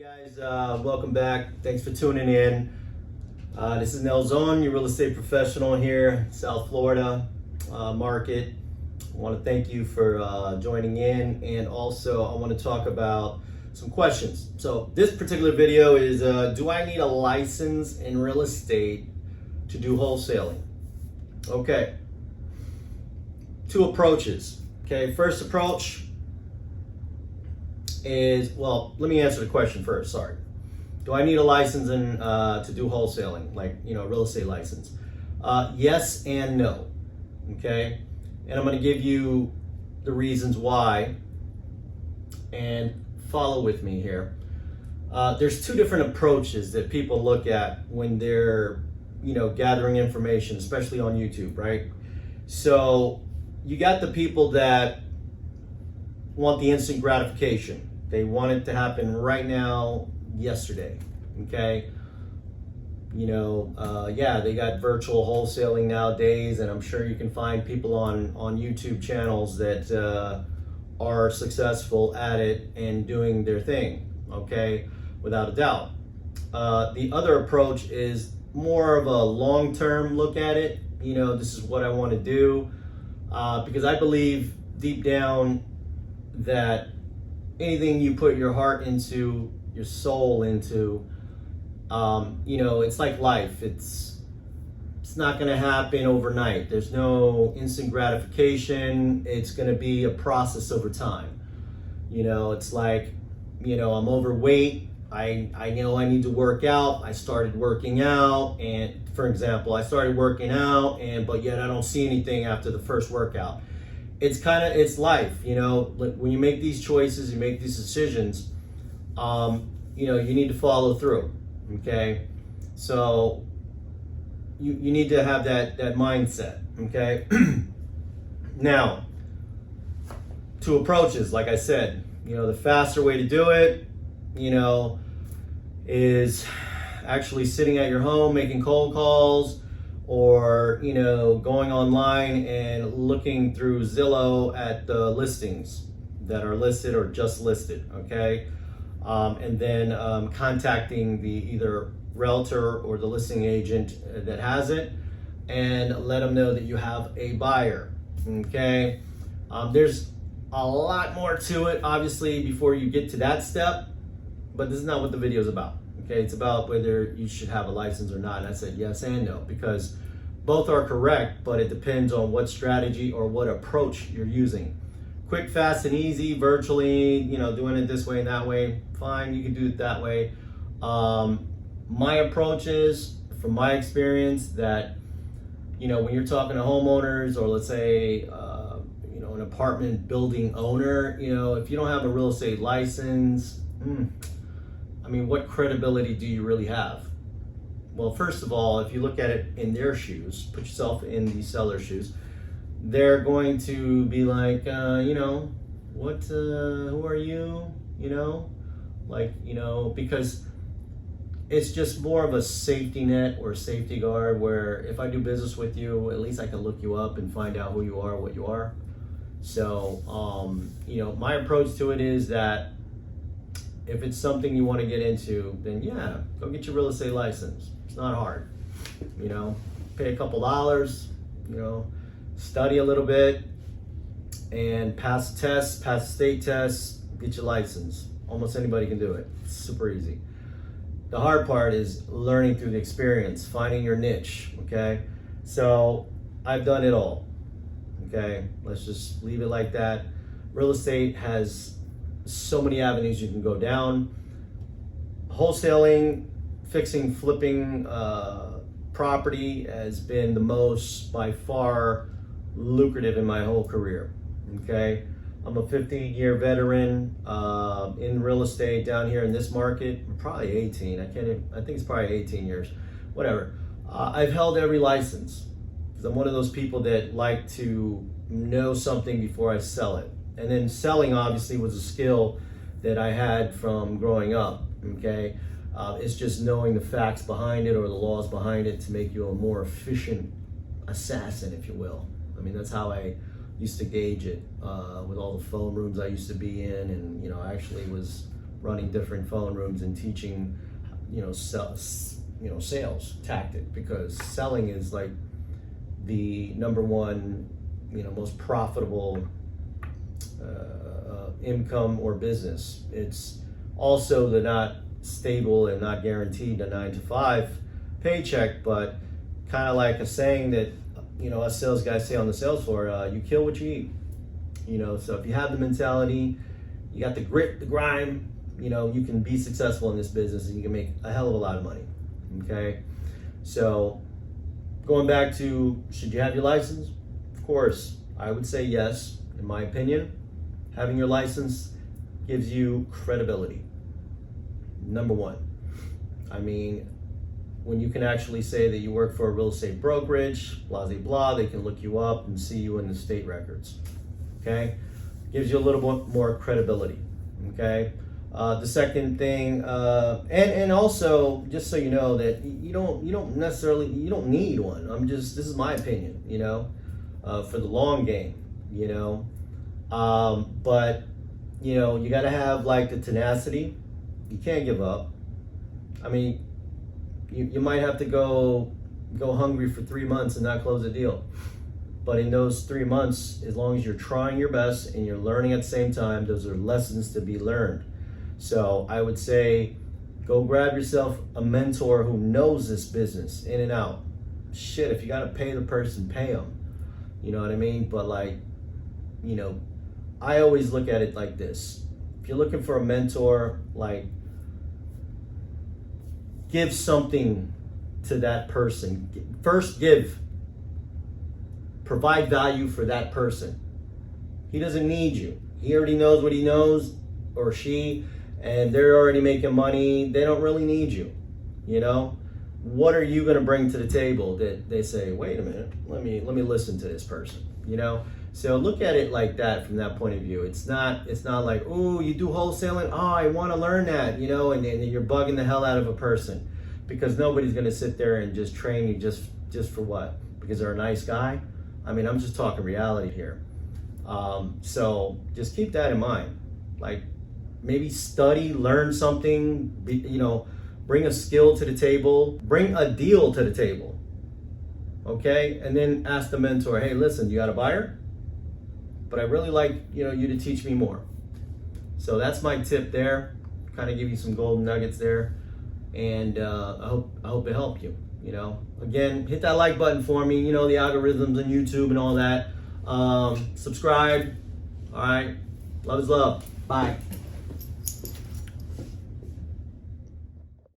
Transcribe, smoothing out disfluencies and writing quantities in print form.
Guys, welcome back. Thanks for tuning in. This is Nelzon, your real estate professional here, South Florida market. I want to thank you for joining in, and also I want to talk about some questions. So this particular video is, do I need a license in real estate to do wholesaling? Okay, two approaches. Okay, first approach is, well, let me answer the question first, sorry. Do I need a license to do wholesaling, like, real estate license? Yes and no, okay? And I'm gonna give you the reasons why, and follow with me here. There's two different approaches that people look at when they're, gathering information, especially on YouTube, right? So you got the people that want the instant gratification. They want it to happen right now, yesterday, okay? They got virtual wholesaling nowadays, and I'm sure you can find people on YouTube channels that are successful at it and doing their thing, okay? Without a doubt. The other approach is more of a long-term look at it. This is what I want to do, because I believe deep down that anything you put your heart into, your soul into, it's like life. It's not going to happen overnight. There's no instant gratification. It's going to be a process over time. It's like, I'm overweight. I know I need to work out. I started working out, and for example, I started working out, but yet I don't see anything after the first workout. It's life, when you make these choices, you make these decisions, you need to follow through, okay? So you need to have that mindset, okay? Now, two approaches, like I said, the faster way to do it, is actually sitting at your home, making cold calls, or going online and looking through Zillow at the listings that are listed or just listed, okay? And then contacting the either realtor or the listing agent that has it, and let them know that you have a buyer, okay? There's a lot more to it, obviously, before you get to that step, but this is not what the video is about. Okay, it's about whether you should have a license or not. And I said yes and no, because both are correct, but it depends on what strategy or what approach you're using. Quick, fast, and easy, virtually, doing it this way and that way, fine, you can do it that way. My approach is, from my experience, that, when you're talking to homeowners, or let's say, an apartment building owner, if you don't have a real estate license, what credibility do you really have? Well, first of all, if you look at it in their shoes, put yourself in the seller's shoes, they're going to be like, who are you? Because it's just more of a safety net or safety guard, where if I do business with you, at least I can look you up and find out who you are, what you are. So, my approach to it is that if it's something you want to get into, then yeah, go get your real estate license. It's not hard. Pay a couple dollars, study a little bit, and pass the test, pass the state test, get your license. Almost anybody can do it. It's super easy. The hard part is learning through the experience, finding your niche, okay? So I've done it all, okay? Let's just leave it like that. Real estate has so many avenues you can go down. Wholesaling, fixing, flipping property has been the most, by far, lucrative in my whole career, okay? I'm a 15-year veteran in real estate down here in this market. Probably 18, I think it's probably 18 years, whatever. I've held every license, because I'm one of those people that like to know something before I sell it. And then selling, obviously, was a skill that I had from growing up, okay? It's just knowing the facts behind it, or the laws behind it, to make you a more efficient assassin, if you will. That's how I used to gauge it with all the phone rooms I used to be in, and I actually was running different phone rooms and teaching, sales tactic, because selling is like the number one, most profitable income or business. It's also the not stable and not guaranteed a 9 to 5 paycheck, but kind of like a saying that us sales guys say on the sales floor: you kill what you eat. So if you have the mentality, you got the grit, the grime, you can be successful in this business and you can make a hell of a lot of money. Okay, so going back to, should you have your license? Of course, I would say yes. In my opinion, having your license gives you credibility. Number one. I mean, when you can actually say that you work for a real estate brokerage, blah, blah, blah, they can look you up and see you in the state records. Okay, gives you a little bit more credibility. Okay. The second thing, and also, just so you know, that you don't need one. This is my opinion, for the long game, but you got to have like the tenacity. You can't give up. I mean, you might have to go hungry for 3 months and not close a deal. But in those 3 months, as long as you're trying your best and you're learning at the same time, those are lessons to be learned. So I would say, go grab yourself a mentor who knows this business in and out. Shit, if you got to pay the person, pay them. You know what I mean? But I always look at it like this. If you're looking for a mentor, give something to that person. First, give. Provide value for that person. He doesn't need you. He already knows what he knows, or she, and they're already making money. They don't really need you. What are you going to bring to the table that they say, wait a minute, let me listen to this person, So look at it like that, from that point of view. It's not like, oh, you do wholesaling? Oh, I want to learn that, and you're bugging the hell out of a person, because nobody's going to sit there and just train you just for what? Because they're a nice guy? I mean, I'm just talking reality here. So just keep that in mind. Maybe study, learn something, bring a skill to the table, bring a deal to the table. Okay? And then ask the mentor, hey, listen, you got a buyer? But I really like, you to teach me more. So that's my tip there. Kind of give you some golden nuggets there. And I hope it helped you. Again, hit that like button for me. The algorithms on YouTube and all that. Subscribe. All right. Love is love. Bye.